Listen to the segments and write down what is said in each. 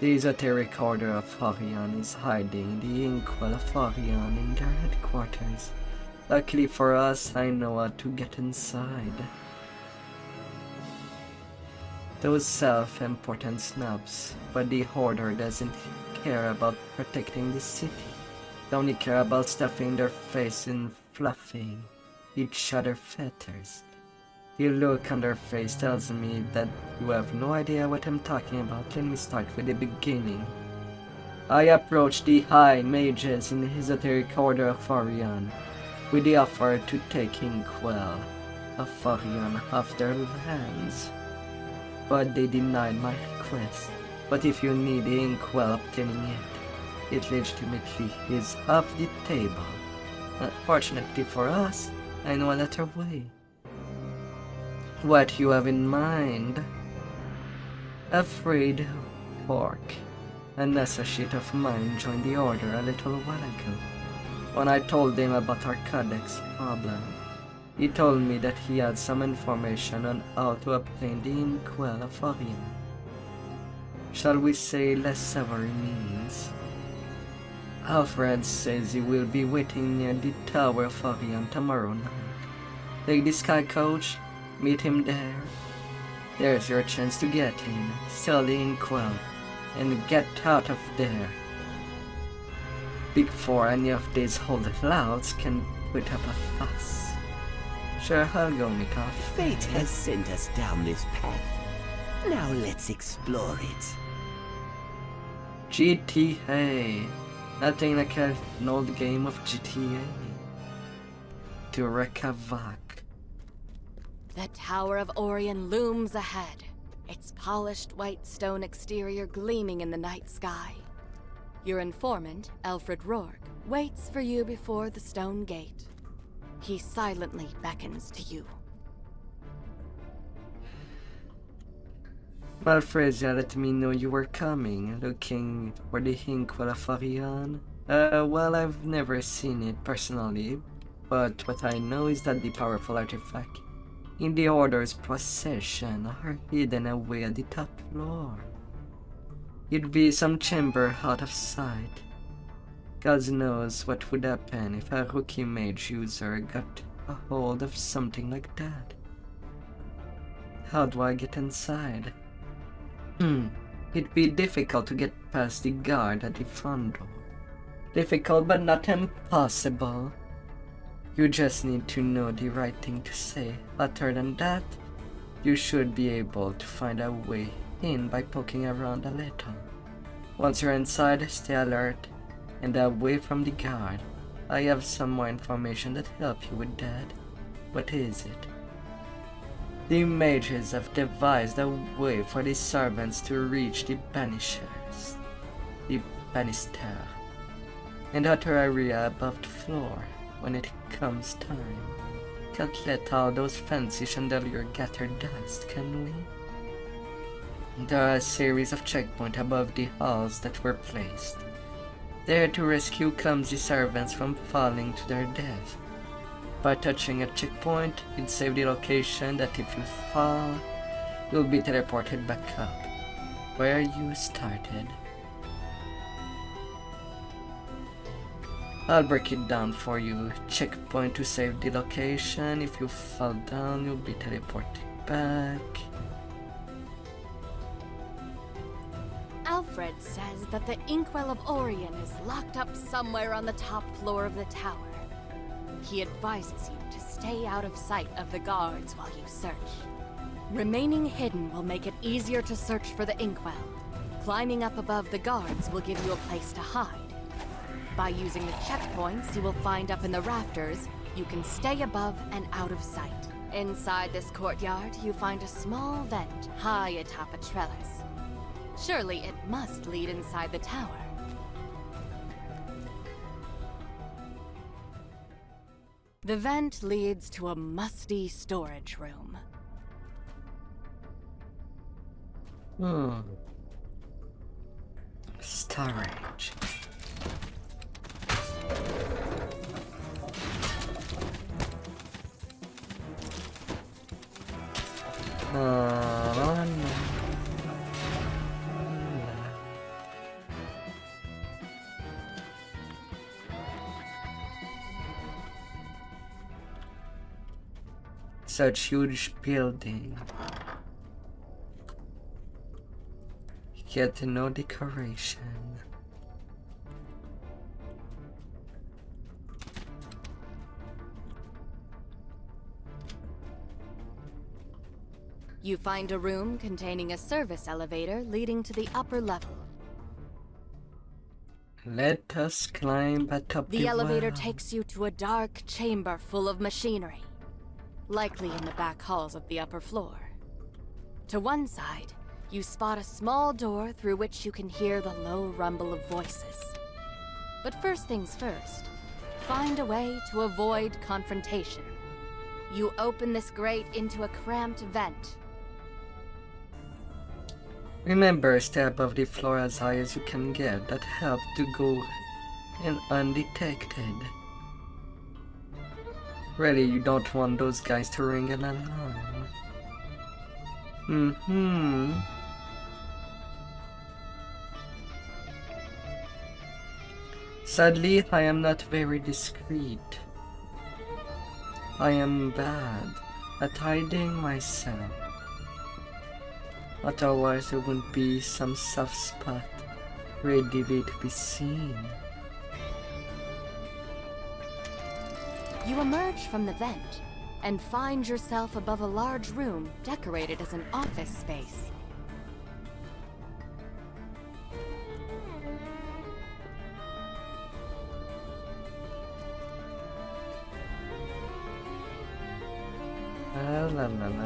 The esoteric order of Aureon is hiding the inkwell of Aureon in their headquarters. Luckily for us, I know how to get inside. Those self-important snobs, but the Order doesn't care about protecting the city. They only care about stuffing their face and fluffing each other feathers. The look on their face tells me that you have no idea what I'm talking about. Let me start with the beginning. I approached the High Mages in the Esoteric Order of Aureon with the offer to take Inkwell of Aureon off their lands, but they denied my request. But if you need the Inkwell obtaining it legitimately is off the table. Fortunately for us, I know another way. What you have in mind? Afraid Orc, an associate of mine, joined the Order a little while ago. When I told him about our Codex problem, he told me that he had some information on how to obtain the Inkwell of Aureon. Shall we say less savory means? Alfred says he will be waiting near the Tower of Aureon tomorrow night. Take the Sky Coach, meet him there. There's your chance to get in, steal the Inkwell, and get out of there before any of these holdouts can put up a fuss. Sure, I'll go meet our Fate has sent us down this path. Now let's explore it. GTA. Nothing like an old game of GTA. To wreak havoc. The Tower of Aureon looms ahead, its polished white stone exterior gleaming in the night sky. Your informant, Alfred Rourke, waits for you before the stone gate. He silently beckons to you. Malfresia let me know you were coming, looking for the Inkwell of Aureon. Well, I've never seen it personally, but what I know is that the powerful artifact in the Order's possession are hidden away at the top floor. It'd be some chamber out of sight. God knows what would happen if a rookie mage user got a hold of something like that. How do I get inside? It'd be difficult to get past the guard at the front door. Difficult but not impossible. You just need to know the right thing to say. Other than that, you should be able to find a way in by poking around a little. Once you're inside, stay alert and away from the guard. I have some more information that help you with that. What is it? The mages have devised a way for the servants to reach the banishers, the banister, and other area above the floor when it comes time. Can't let all those fancy chandelier gather dust, can we? There are a series of checkpoints above the halls that were placed, there to rescue clumsy servants from falling to their death. By touching a checkpoint, it saves the location that if you fall, you'll be teleported back up, where you started. I'll break it down for you. Checkpoint to save the location. If you fall down, you'll be teleported back. Alfred says that the Inkwell of Aureon is locked up somewhere on the top floor of the tower. He advises you to stay out of sight of the guards while you search. Remaining hidden will make it easier to search for the Inkwell. Climbing up above the guards will give you a place to hide. By using the checkpoints you will find up in the rafters, you can stay above and out of sight. Inside this courtyard, you find a small vent high atop a trellis. Surely it must lead inside the tower. The vent leads to a musty storage room. Storage. Such huge building. Yet no decoration. You find a room containing a service elevator leading to the upper level. Let us climb atop The elevator well. takes you to a dark chamber full of machinery, likely in the back halls of the upper floor. To one side, you spot a small door through which you can hear the low rumble of voices. But first things first, find a way to avoid confrontation. You open this grate into a cramped vent. Remember, stay above the floor as high as you can get. That helps to go in undetected. Really, you don't want those guys to ring an alarm. Sadly, I am not very discreet. I am bad at hiding myself. Otherwise, there wouldn't be some soft spot readily to be seen. You emerge from the vent and find yourself above a large room decorated as an office space. La la la la.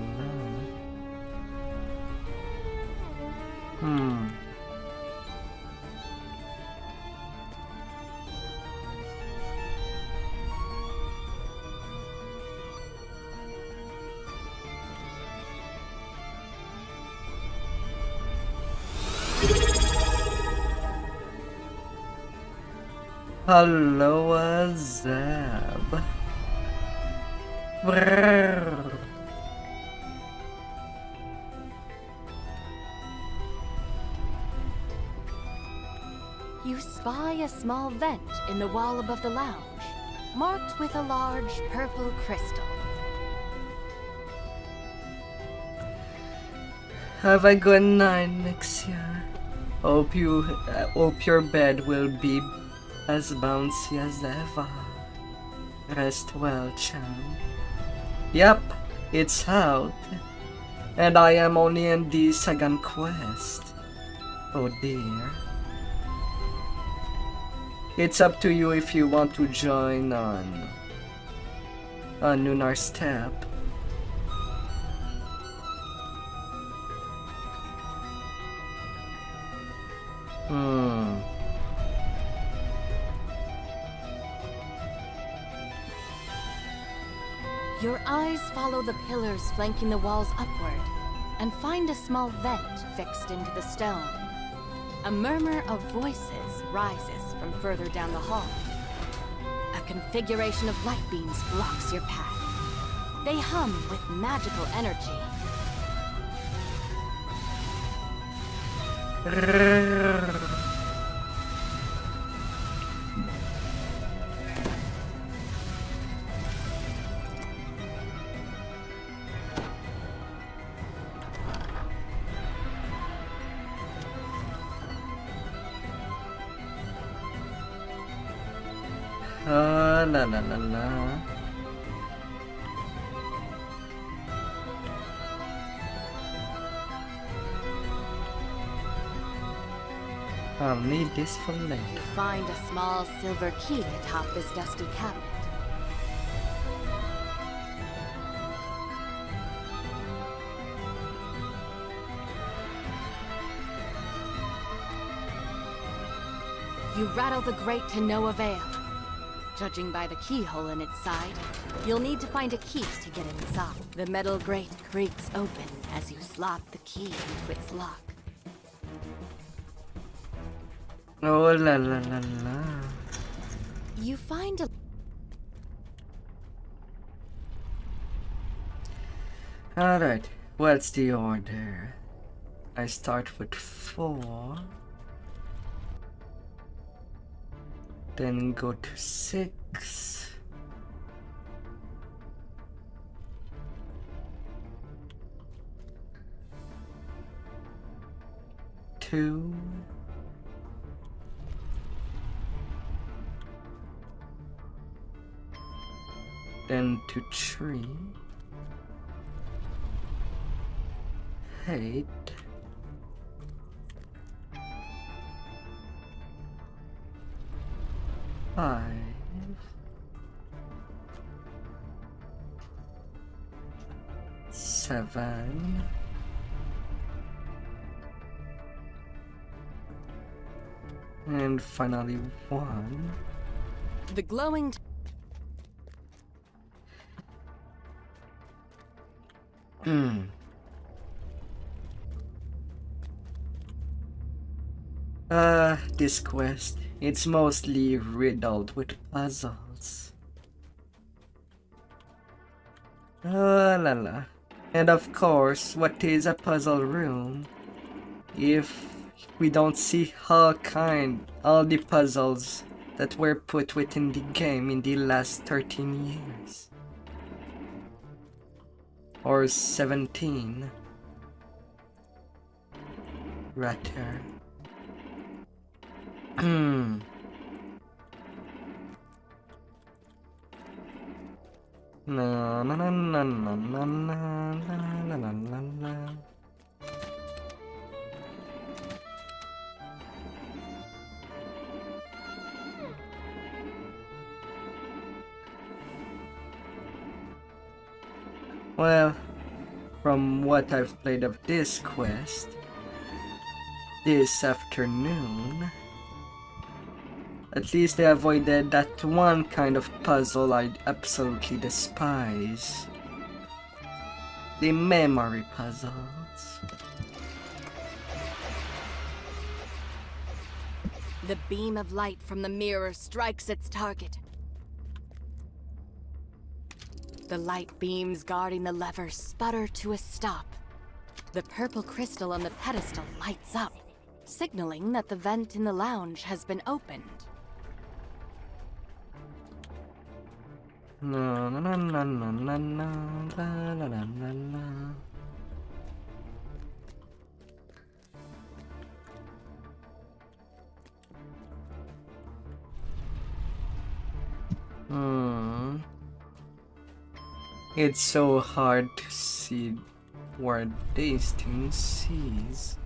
Hello, Azab. Brrr. You spy a small vent in the wall above the lounge, marked with a large purple crystal. Have a good night, Nixia. Hope your bed will be as bouncy as ever. Rest well, champ. Yep, it's out. And I am only in the second quest. Oh dear. It's up to you if you want to join on Nunar Step. Your eyes follow the pillars flanking the walls upward and find a small vent fixed into the stone. A murmur of voices rises from further down the hall. A configuration of light beams blocks your path. They hum with magical energy. La la la la. I'll need this for later. You find a small silver key atop this dusty cabinet. You rattle the grate to no avail. Judging by the keyhole in its side, you'll need to find a key to get inside. The metal grate creaks open as you slot the key into its lock. Oh la la la la. You find a... Alright, what's the order? I start with 4. Then go to 6. 2. Then to 3. 8. 5. 7. And finally 1. The glowing This quest, it's mostly riddled with puzzles. La la. And of course, what is a puzzle room if we don't see all the puzzles that were put within the game in the last 13 years? Or 17. Rather. Na na na na na na na na na na. Well, from what I've played of this quest this afternoon, at least I avoided that one kind of puzzle I absolutely despise. The memory puzzles. The beam of light from the mirror strikes its target. The light beams guarding the lever sputter to a stop. The purple crystal on the pedestal lights up, signaling that the vent in the lounge has been opened. Na na na na na na na la la la la la. It's so hard to see where these things sees.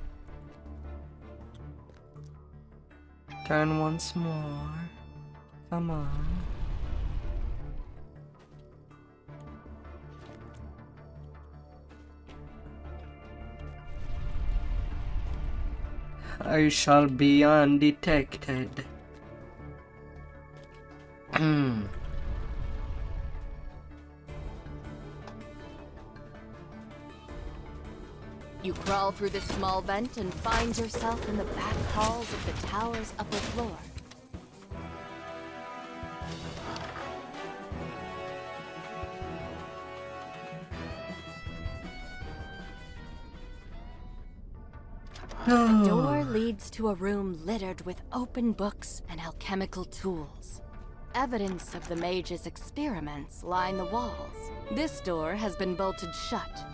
Turn once more. Come on. I shall be undetected. You crawl through the small vent and find yourself in the back halls of the tower's upper floor. The door leads to a room littered with open books and alchemical tools. Evidence of the mage's experiments line the walls. This door has been bolted shut.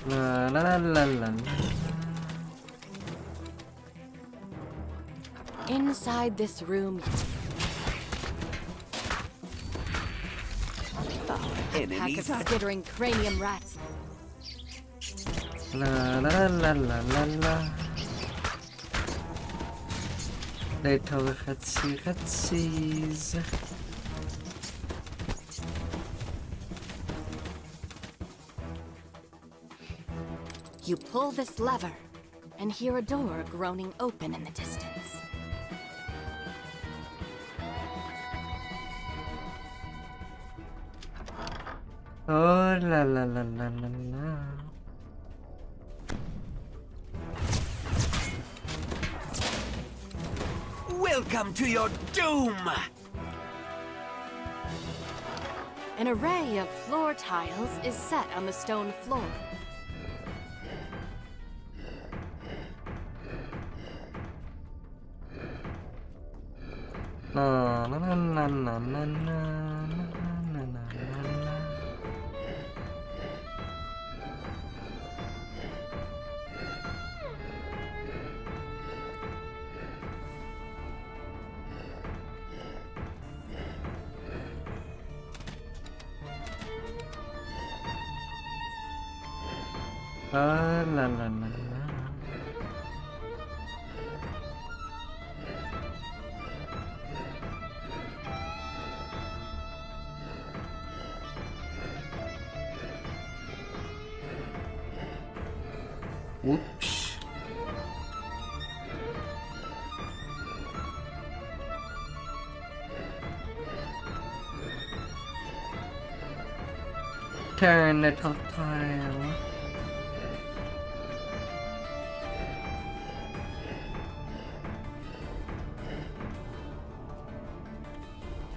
La la la la la. Inside this room, a pack of skittering cranium rats. La la la la la la. Little Hatsies. You pull this lever and hear a door groaning open in the distance. Oh la la la la la la. Welcome to your doom! An array of floor tiles is set on the stone floor. Na na na na na na na na na. La la la la. Whoops. Turn the top tile.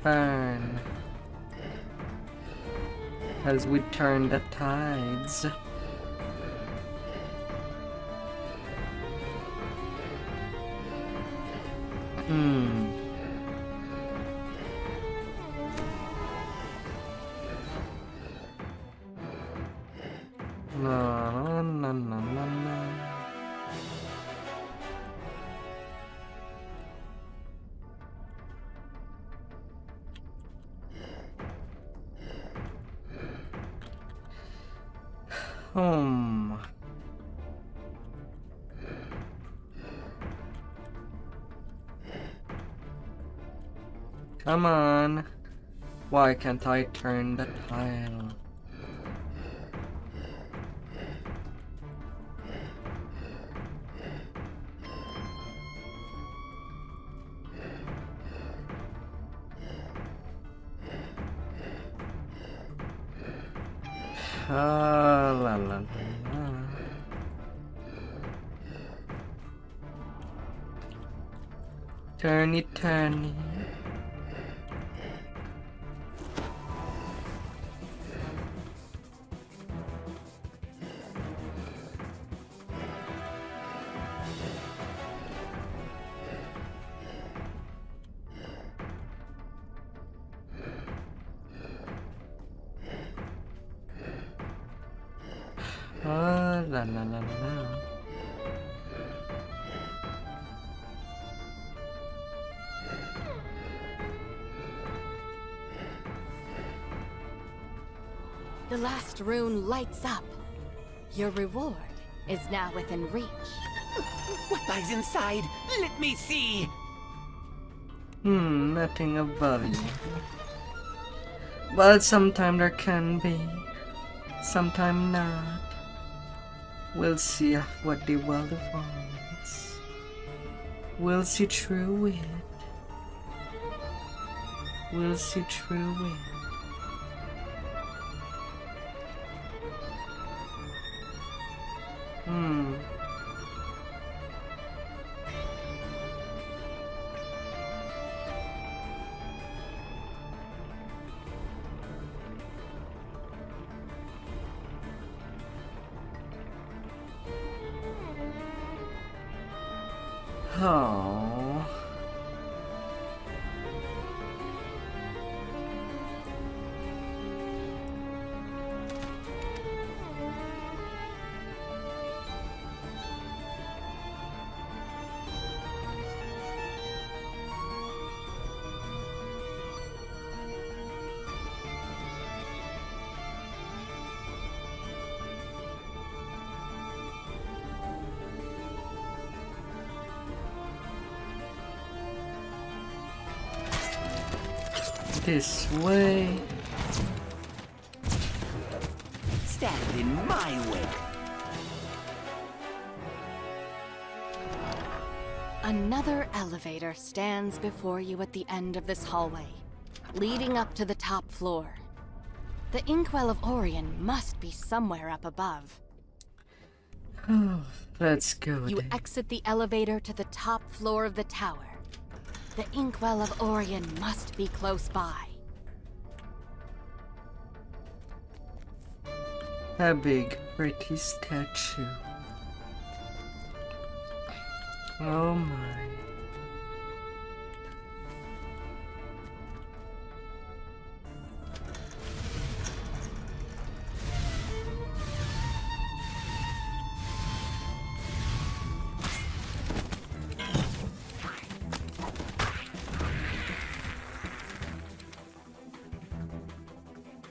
Turn. As we turn the tides. Na, na, na, na, na. Come on. Why can't I turn the tile? La la la la. Turn it, turn it. La la la la. The last rune lights up. Your reward is now within reach. What lies inside? Let me see. Nothing of value. But sometime there can be, sometime not. We'll see what the world wants. We'll see through it. We'll see through it. Oh. This way. Stand in my way. Another elevator stands before you at the end of this hallway, leading up to the top floor. The inkwell of Aureon must be somewhere up above. Oh, let's go. You then. exit the elevator to the top floor of the tower. The inkwell of Aureon must be close by. A big, pretty statue. Oh my.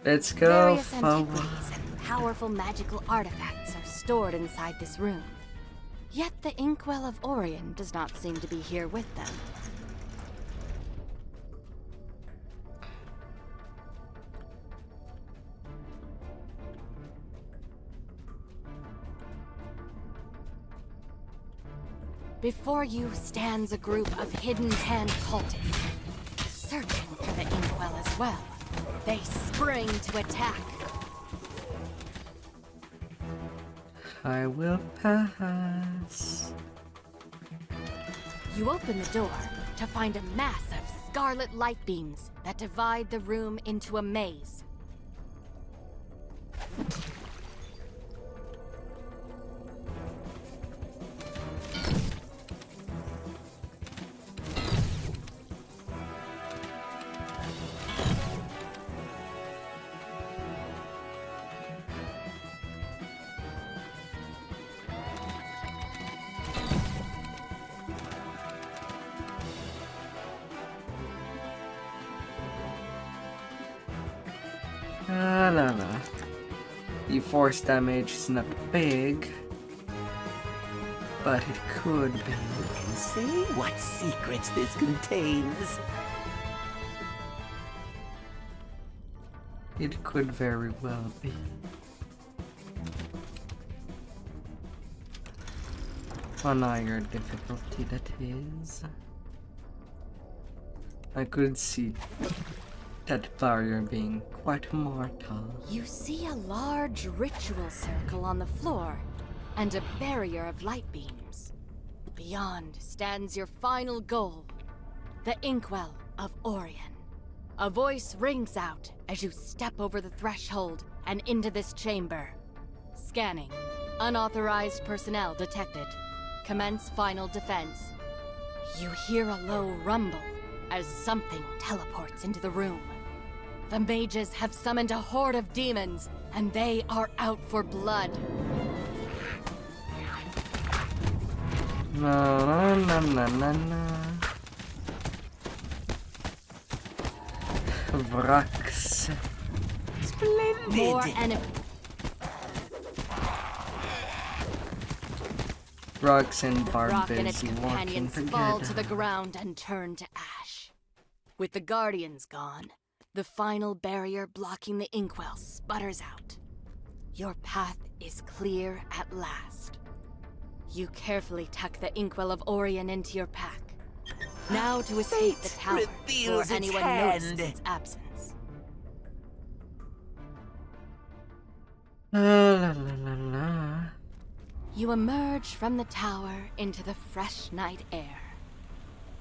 Let's go Various forward. antiquities and powerful magical artifacts are stored stored inside this room. Yet the Inkwell of Aureon does not seem to be here with them. Before you stands a group of hidden hand cultists, searching for the Inkwell as well. They spring to attack. I will pass. You open the door to find a mass of scarlet light beams that divide the room into a maze. La. The force damage is not big, but it could be. Who can say what secrets this contains? It could very well be. On higher difficulty, that is. I could see that barrier being quite mortal. You see a large ritual circle on the floor and a barrier of light beams. Beyond stands your final goal, the Inkwell of Aureon. A voice rings out as you step over the threshold and into this chamber. Scanning. Unauthorized personnel detected. Commence final defense. You hear a low rumble as something teleports into the room. The mages have summoned a horde of demons, and they are out for blood. Na. Vrax. Splendid! More enemies. Rox and Rock Barb and its is walking companions together. fall to the ground and turn to ash. With the Guardians gone, the final barrier blocking the Inkwell sputters out. Your path is clear at last. You carefully tuck the Inkwell of Aureon into your pack. Now to escape the Fate tower reveals before its anyone hand. notices its absence. La. You emerge from the tower into the fresh night air.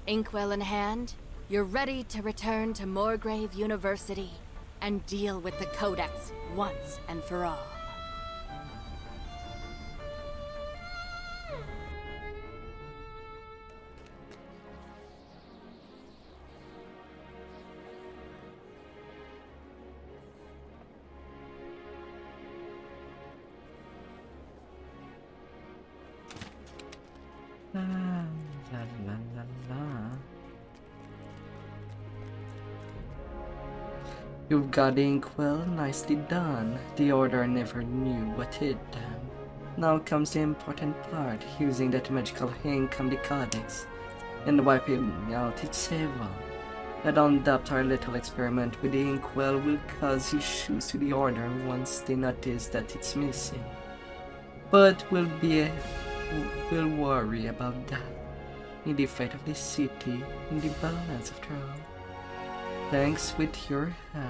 Inkwell in hand, you're ready to return to Morgrave University and deal with the Codex once and for all. La. You've got Inkwell, nicely done. The Order never knew what hit them. Now comes the important part, using that magical ink on the Codex, and wiping out its evil. I don't doubt our little experiment with the Inkwell will cause issues to the Order once they notice that it's missing. But we'll worry about that in the fate of the city, in the balance after all. Thanks with your help.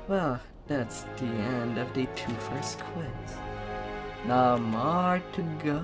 Well, that's the end of the 2 first quests. Now more to go.